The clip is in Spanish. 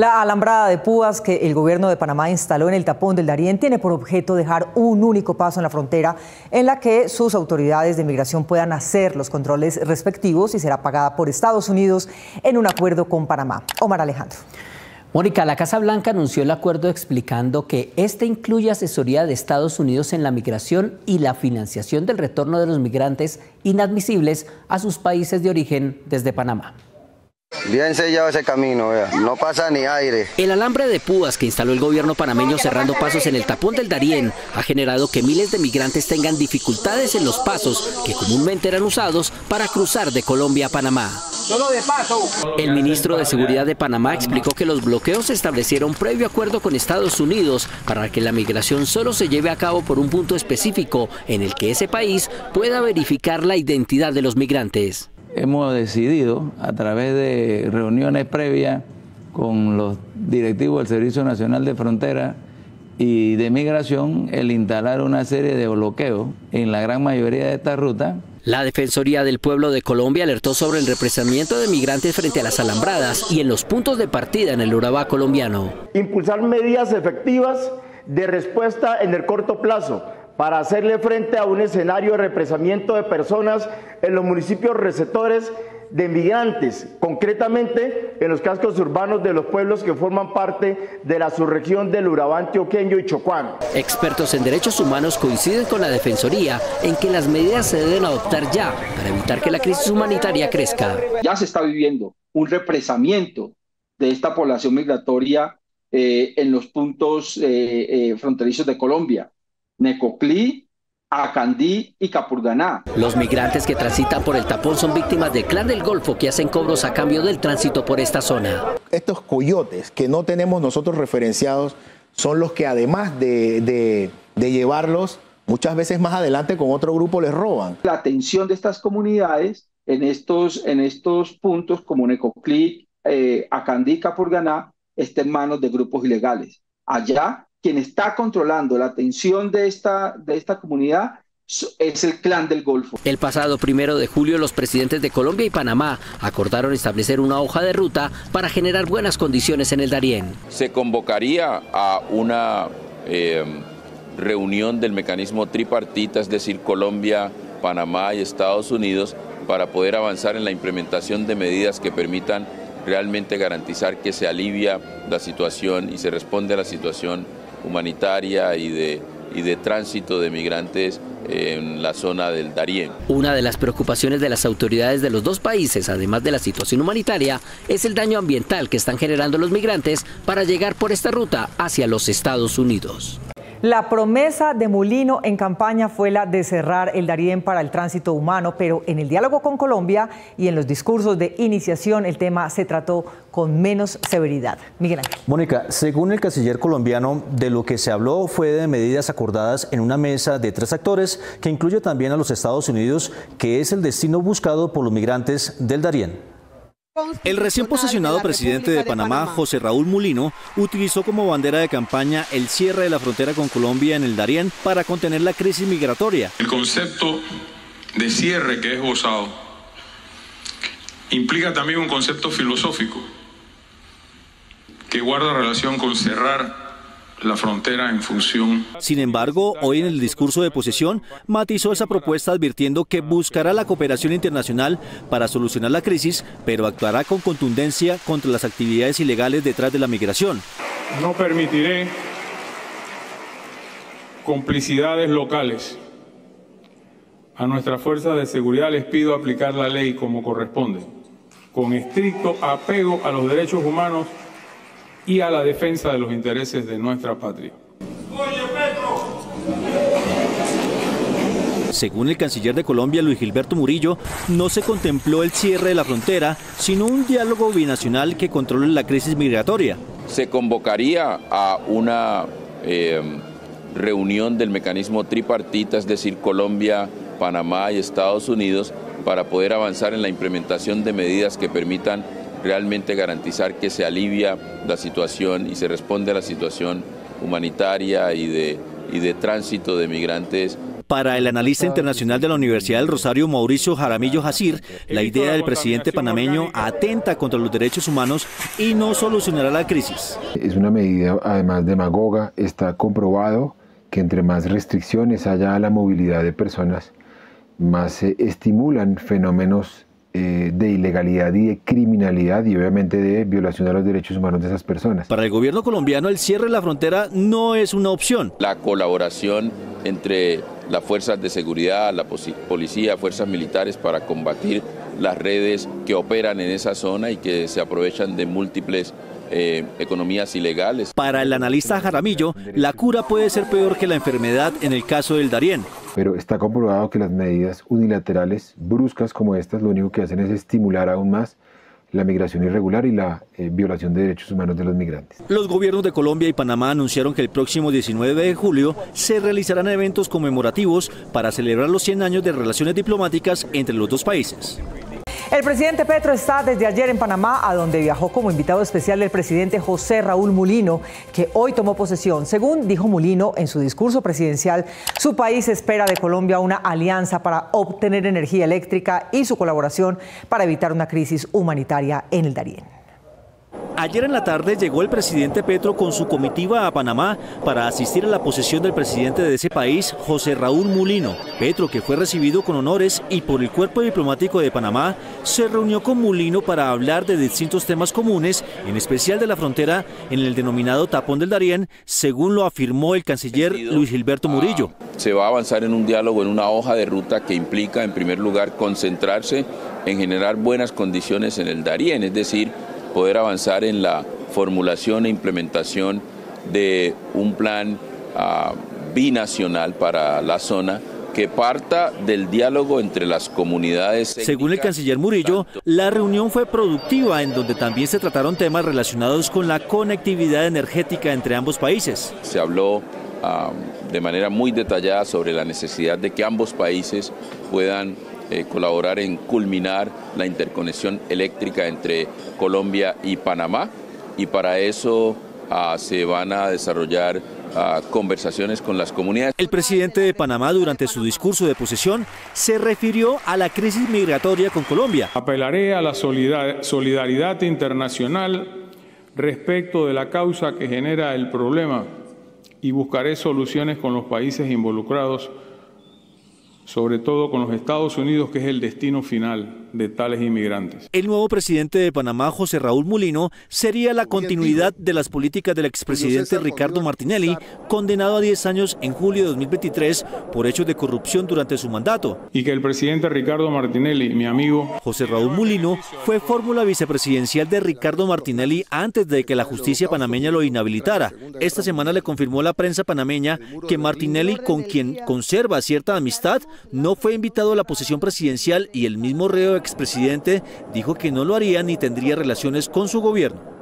La alambrada de púas que el gobierno de Panamá instaló en el tapón del Darién tiene por objeto dejar un único paso en la frontera en la que sus autoridades de migración puedan hacer los controles respectivos y será pagada por Estados Unidos en un acuerdo con Panamá. Omar Alejandro. Mónica, la Casa Blanca anunció el acuerdo explicando que este incluye asesoría de Estados Unidos en la migración y la financiación del retorno de los migrantes inadmisibles a sus países de origen desde Panamá. Bien sellado ese camino, vea. No pasa ni aire. El alambre de púas que instaló el gobierno panameño cerrando pasos en el tapón del Darién ha generado que miles de migrantes tengan dificultades en los pasos que comúnmente eran usados para cruzar de Colombia a Panamá. El ministro de Seguridad de Panamá explicó que los bloqueos se establecieron previo acuerdo con Estados Unidos para que la migración solo se lleve a cabo por un punto específico en el que ese país pueda verificar la identidad de los migrantes. Hemos decidido, a través de reuniones previas con los directivos del Servicio Nacional de Frontera y de Migración, el instalar una serie de bloqueos en la gran mayoría de estas rutas. La Defensoría del Pueblo de Colombia alertó sobre el represamiento de migrantes frente a las alambradas y en los puntos de partida en el Urabá colombiano. Impulsar medidas efectivas de respuesta en el corto plazo para hacerle frente a un escenario de represamiento de personas en los municipios receptores de migrantes, concretamente en los cascos urbanos de los pueblos que forman parte de la subregión del Urabá antioqueño y chocuano. Expertos en derechos humanos coinciden con la Defensoría en que las medidas se deben adoptar ya para evitar que la crisis humanitaria crezca. Ya se está viviendo un represamiento de esta población migratoria en los puntos fronterizos de Colombia. Necoclí, Acandí y Capurganá. Los migrantes que transitan por el tapón son víctimas del Clan del Golfo que hacen cobros a cambio del tránsito por esta zona. Estos coyotes que no tenemos nosotros referenciados son los que además de llevarlos muchas veces más adelante con otro grupo les roban. La atención de estas comunidades en estos puntos como Necoclí, Acandí y Capurganá está en manos de grupos ilegales. Allá quien está controlando la atención de esta comunidad es el Clan del Golfo. El pasado 1 de julio los presidentes de Colombia y Panamá acordaron establecer una hoja de ruta para generar buenas condiciones en el Darién. Se convocaría a una reunión del mecanismo tripartita, es decir, Colombia, Panamá y Estados Unidos, para poder avanzar en la implementación de medidas que permitan realmente garantizar que se alivia la situación y se responde a la situación humanitaria y de tránsito de migrantes en la zona del Darién. Una de las preocupaciones de las autoridades de los dos países, además de la situación humanitaria, es el daño ambiental que están generando los migrantes para llegar por esta ruta hacia los Estados Unidos. La promesa de Molino en campaña fue la de cerrar el Darién para el tránsito humano, pero en el diálogo con Colombia y en los discursos de iniciación el tema se trató con menos severidad. Miguel Ángel. Mónica, según el canciller colombiano, de lo que se habló fue de medidas acordadas en una mesa de 3 actores que incluye también a los Estados Unidos, que es el destino buscado por los migrantes del Darién. El recién posesionado presidente de Panamá, José Raúl Mulino, utilizó como bandera de campaña el cierre de la frontera con Colombia en el Darién para contener la crisis migratoria. El concepto de cierre que es esbozado implica también un concepto filosófico que guarda relación con cerrar la frontera en función. Sin embargo, hoy en el discurso de posesión matizó esa propuesta advirtiendo que buscará la cooperación internacional para solucionar la crisis, pero actuará con contundencia contra las actividades ilegales detrás de la migración. No permitiré complicidades locales. A nuestras fuerzas de seguridad les pido aplicar la ley como corresponde, con estricto apego a los derechos humanos y a la defensa de los intereses de nuestra patria. Según el canciller de Colombia, Luis Gilberto Murillo, no se contempló el cierre de la frontera, sino un diálogo binacional que controle la crisis migratoria. Se convocaría a una reunión del mecanismo tripartita, es decir, Colombia, Panamá y Estados Unidos, para poder avanzar en la implementación de medidas que permitan realmente garantizar que se alivia la situación y se responde a la situación humanitaria y de tránsito de migrantes Para el analista internacional de la Universidad del Rosario, Mauricio Jaramillo Jacir, la idea del presidente panameño atenta contra los derechos humanos y no solucionará la crisis. Es una medida además demagoga. Está comprobado que entre más restricciones haya a la movilidad de personas, más se estimulan fenómenos de ilegalidad y de criminalidad y obviamente de violación a los derechos humanos de esas personas. Para el gobierno colombiano, el cierre de la frontera no es una opción. La colaboración entre las fuerzas de seguridad, la policía, fuerzas militares para combatir las redes que operan en esa zona y que se aprovechan de múltiples economías ilegales. Para el analista Jaramillo, la cura puede ser peor que la enfermedad en el caso del Darién. Pero está comprobado que las medidas unilaterales, bruscas como estas, lo único que hacen es estimular aún más la migración irregular y la violación de derechos humanos de los migrantes. Los gobiernos de Colombia y Panamá anunciaron que el próximo 19 de julio se realizarán eventos conmemorativos para celebrar los 100 años de relaciones diplomáticas entre los dos países. El presidente Petro está desde ayer en Panamá, a donde viajó como invitado especial el presidente José Raúl Mulino, que hoy tomó posesión. Según dijo Mulino en su discurso presidencial, su país espera de Colombia una alianza para obtener energía eléctrica y su colaboración para evitar una crisis humanitaria en el Darién. Ayer en la tarde llegó el presidente Petro con su comitiva a Panamá para asistir a la posesión del presidente de ese país, José Raúl Mulino. Petro, que fue recibido con honores y por el Cuerpo Diplomático de Panamá, se reunió con Mulino para hablar de distintos temas comunes, en especial de la frontera en el denominado Tapón del Darién, según lo afirmó el canciller Luis Gilberto Murillo. Se va a avanzar en un diálogo, en una hoja de ruta que implica, en primer lugar, concentrarse en generar buenas condiciones en el Darién, es decir, poder avanzar en la formulación e implementación de un plan binacional para la zona que parta del diálogo entre las comunidades. Según el canciller Murillo, la reunión fue productiva, en donde también se trataron temas relacionados con la conectividad energética entre ambos países. Se habló de manera muy detallada sobre la necesidad de que ambos países puedan colaborar en culminar la interconexión eléctrica entre Colombia y Panamá, y para eso se van a desarrollar conversaciones con las comunidades. El presidente de Panamá, durante su discurso de posesión, se refirió a la crisis migratoria con Colombia. Apelaré a la solidaridad internacional respecto de la causa que genera el problema y buscaré soluciones con los países involucrados, sobre todo con los Estados Unidos, que es el destino final de tales inmigrantes. El nuevo presidente de Panamá, José Raúl Mulino, sería la continuidad de las políticas del expresidente Ricardo Martinelli, condenado a 10 años en julio de 2023 por hechos de corrupción durante su mandato. Y que el presidente Ricardo Martinelli, mi amigo José Raúl Mulino, fue fórmula vicepresidencial de Ricardo Martinelli antes de que la justicia panameña lo inhabilitara. Esta semana le confirmó la prensa panameña que Martinelli, con quien conserva cierta amistad, no fue invitado a la posesión presidencial, y el mismo reo expresidente dijo que no lo haría ni tendría relaciones con su gobierno.